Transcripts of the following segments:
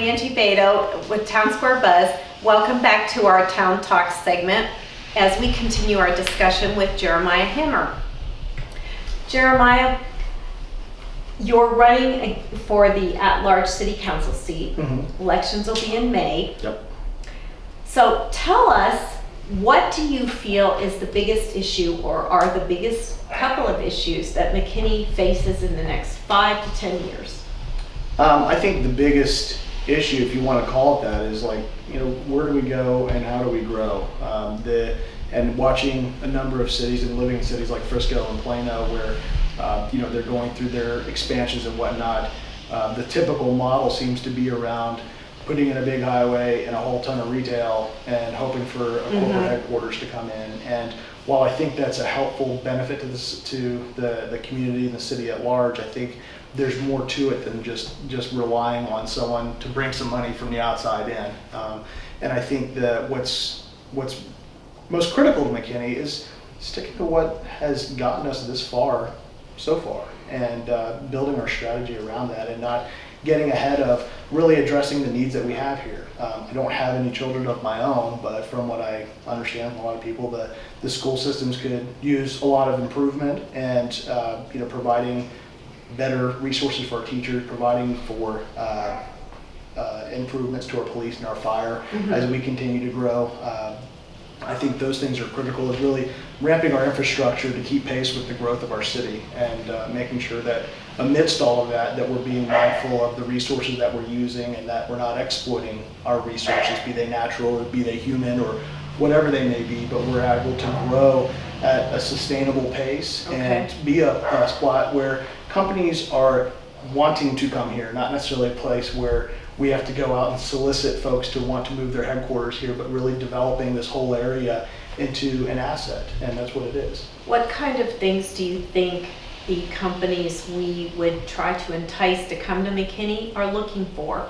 Angie Beto with Town Square Buzz. Welcome back to our Town Talk segment as we continue our discussion with Jeremiah Hammer. Jeremiah, you're running for the at-large city council seat. Elections will be in May. Yep. So tell us, what do you feel is the biggest issue, or are the biggest couple of issues that McKinney faces in the next 5 to 10 years? I think the biggest issue, if you want to call it that, is like, where do we go and how do we grow? And watching a number of cities and living in cities like Frisco and Plano where they're going through their expansions and whatnot, the typical model seems to be around putting in a big highway and a whole ton of retail and hoping for a corporate headquarters to come in. And while I think that's a helpful benefit to the community and the city at large, I think there's more to it than just relying on someone to bring some money from the outside in. And I think that what's most critical to McKinney is sticking to what has gotten us this far so far, and building our strategy around that, and not getting ahead of really addressing the needs that we have here. I don't have any children of my own, but from what I understand from a lot of people, the school systems could use a lot of improvement, and providing better resources for our teachers, providing for improvements to our police and our fire as we continue to grow. I think those things are critical, of really ramping our infrastructure to keep pace with the growth of our city, and making sure that amidst all of that we're being mindful of the resources that we're using, and that we're not exploiting our resources, be they natural or be they human or whatever they may be, but we're able to grow at a sustainable pace and be a spot where companies are wanting to come here, not necessarily a place where we have to go out and solicit folks to want to move their headquarters here, but really developing this whole area into an asset, and that's what it is. What kind of things do you think the companies we would try to entice to come to McKinney are looking for?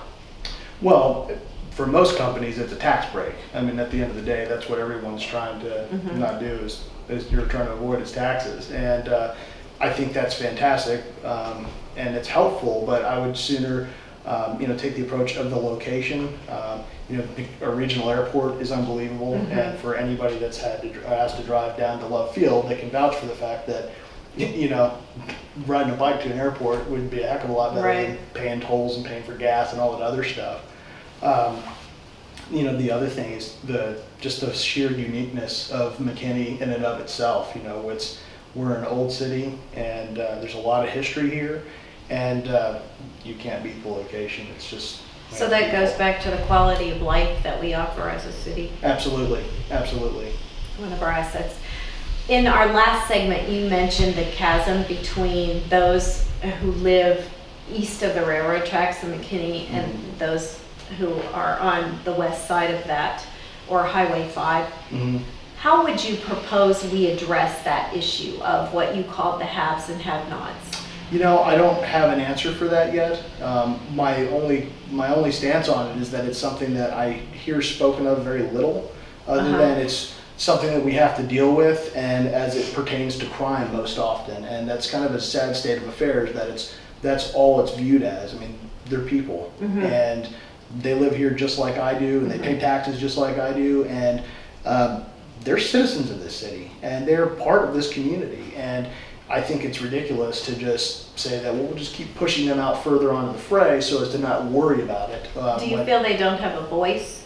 Well, for most companies, it's a tax break. I mean, at the end of the day, that's what everyone's trying to not do, is you're trying to avoid is taxes. And I think that's fantastic, and it's helpful, but I would sooner take the approach of the location. Our regional airport is unbelievable, and for anybody that's has to drive down to Love Field, they can vouch for the fact that riding a bike to an airport would be a heck of a lot better than paying tolls and paying for gas and all that other stuff. The other thing is just the sheer uniqueness of McKinney in and of itself. We're an old city, and there's a lot of history here, and you can't beat the location. It's just so that goes back to the quality of life that we offer as a city. Absolutely. One of our assets. In our last segment, you mentioned the chasm between those who live east of the railroad tracks in McKinney and those who are on the west side of that, or Highway 5. How would you propose we address that issue of what you call the haves and have-nots? I don't have an answer for that yet. My only stance on it is that it's something that I hear spoken of very little, other than it's something that we have to deal with, and as it pertains to crime most often. And that's kind of a sad state of affairs, that that's all it's viewed as. I mean, they're people, and they live here just like I do, and they pay taxes just like I do, and they're citizens of this city, and they're part of this community. And I think it's ridiculous to just say that, well, we'll just keep pushing them out further onto the fray so as to not worry about it. Do you feel they don't have a voice?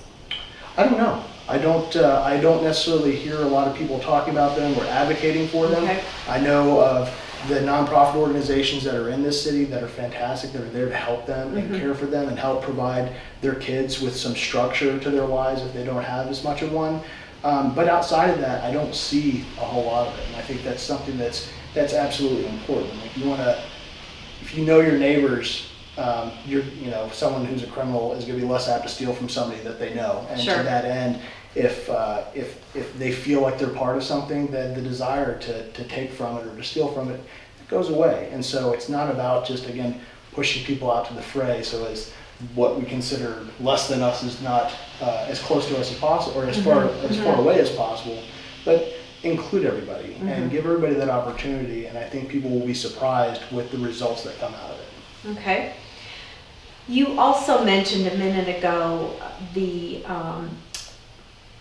I don't know. I don't necessarily hear a lot of people talking about them or advocating for them. I know of the nonprofit organizations that are in this city that are fantastic, that are there to help them and care for them and help provide their kids with some structure to their lives if they don't have as much of one. But outside of that, I don't see a whole lot of it, and I think that's something that's absolutely important. If you know your neighbors, someone who's a criminal is going to be less apt to steal from somebody that they know. And to that end, if they feel like they're part of something, then the desire to take from it or to steal from it goes away. And so it's not about just, again, pushing people out to the fray so as what we consider less than us is not as close to us as possible, or as far away as possible, but include everybody and give everybody that opportunity. And I think people will be surprised with the results that come out of it. Okay. You also mentioned a minute ago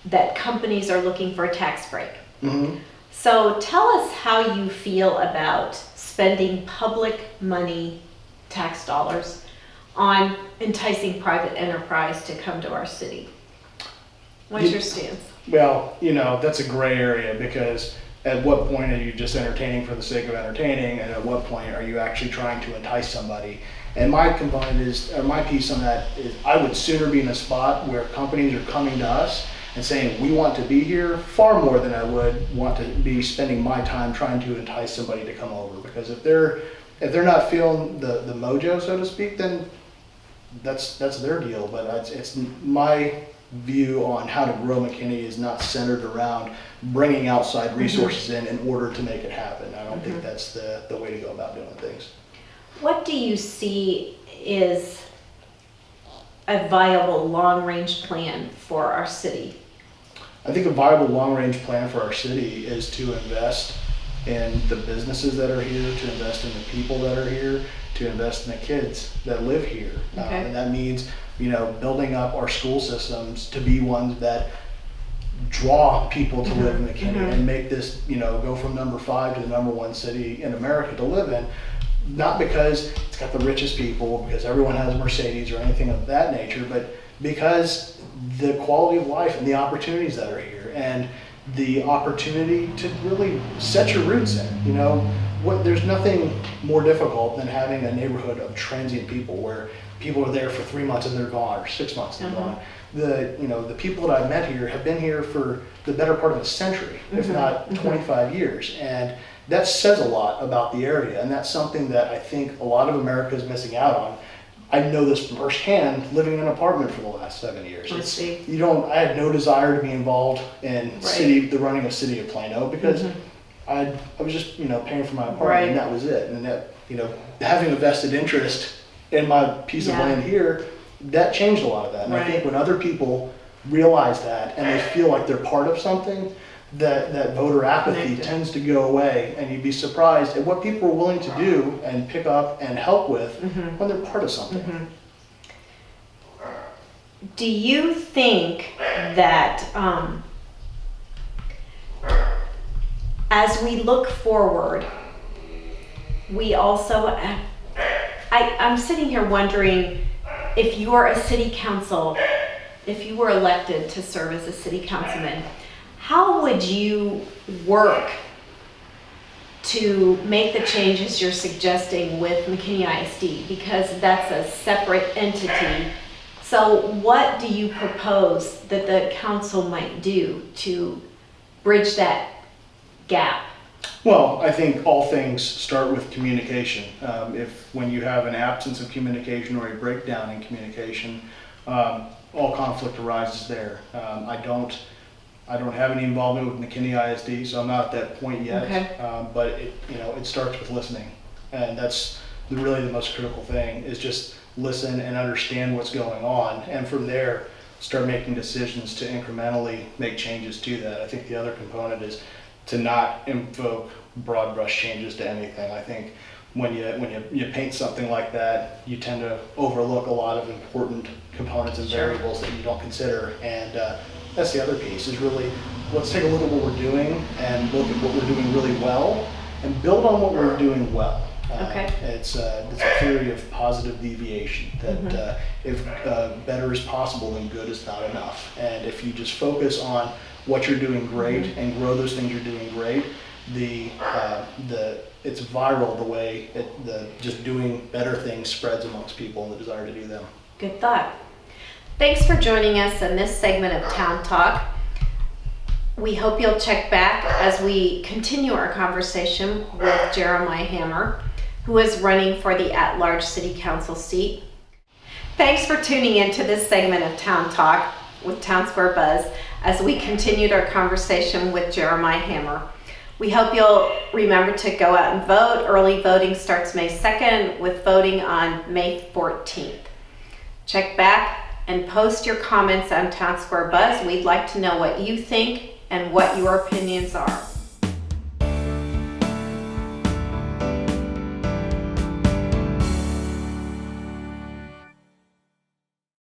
that companies are looking for a tax break. Mm-hmm. So tell us how you feel about spending public money, tax dollars, on enticing private enterprise to come to our city. What's your stance? Well, that's a gray area, because at what point are you just entertaining for the sake of entertaining, and at what point are you actually trying to entice somebody? And my piece on that is, I would sooner be in a spot where companies are coming to us and saying, we want to be here, far more than I would want to be spending my time trying to entice somebody to come over. Because if they're not feeling the mojo, so to speak, then that's their deal. But it's my view on how to grow McKinney is not centered around bringing outside resources in order to make it happen. I don't think that's the way to go about doing things. What do you see is a viable long-range plan for our city? I think a viable long-range plan for our city is to invest in the businesses that are here, to invest in the people that are here, to invest in the kids that live here. Okay. And that means, building up our school systems to be ones that draw people to live in McKinney and make this, go from number 5 to the number 1 city in America to live in. Not because it's got the richest people, because everyone has a Mercedes or anything of that nature, but because the quality of life and the opportunities that are here, and the opportunity to really set your roots in. There's nothing more difficult than having a neighborhood of transient people, where people are there for 3 months and they're gone, or 6 months and they're gone. The people that I've met here have been here for the better part of a century, if not 25 years. And that says a lot about the area, and that's something that I think a lot of America is missing out on. I know this firsthand, living in an apartment for the last 7 years. I had no desire to be involved in the running of City of Plano, because I was just paying for my apartment, and that was it. And that having a vested interest in my piece of land here, that changed a lot of that. And I think when other people realize that and they feel like they're part of something, that voter apathy tends to go away, and you'd be surprised at what people are willing to do and pick up and help with when they're part of something. Do you think that as we look forward, we also, I'm sitting here wondering, if you are a city council, if you were elected to serve as a city councilman, how would you work to make the changes you're suggesting with McKinney ISD? Because that's a separate entity. So what do you propose that the council might do to bridge that gap? Well, I think all things start with communication. When you have an absence of communication or a breakdown in communication, all conflict arises there. I don't have any involvement with McKinney ISD, so I'm not at that point yet. Okay. But it starts with listening, and that's really the most critical thing, is just listen and understand what's going on, and from there start making decisions to incrementally make changes to that. I think the other component is to not invoke broad brush changes to anything. I think when you paint something like that, you tend to overlook a lot of important components and variables that you don't consider. And that's the other piece, is really, let's take a look at what we're doing and look at what we're doing really well and build on what we're doing well. It's a theory of positive deviation, that if better is possible, then good is not enough. And if you just focus on what you're doing great and grow those things you're doing great, it's viral the way just doing better things spreads amongst people and the desire to do them. Good thought. Thanks for joining us in this segment of Town Talk. We hope you'll check back as we continue our conversation with Jeremiah Hammer, who is running for the at-large city council seat. Thanks for tuning in to this segment of Town Talk with Town Square Buzz as we continued our conversation with Jeremiah Hammer. We hope you'll remember to go out and vote. Early voting starts May 2nd, with voting on May 14th. Check back and post your comments on Town Square Buzz. We'd like to know what you think and what your opinions are.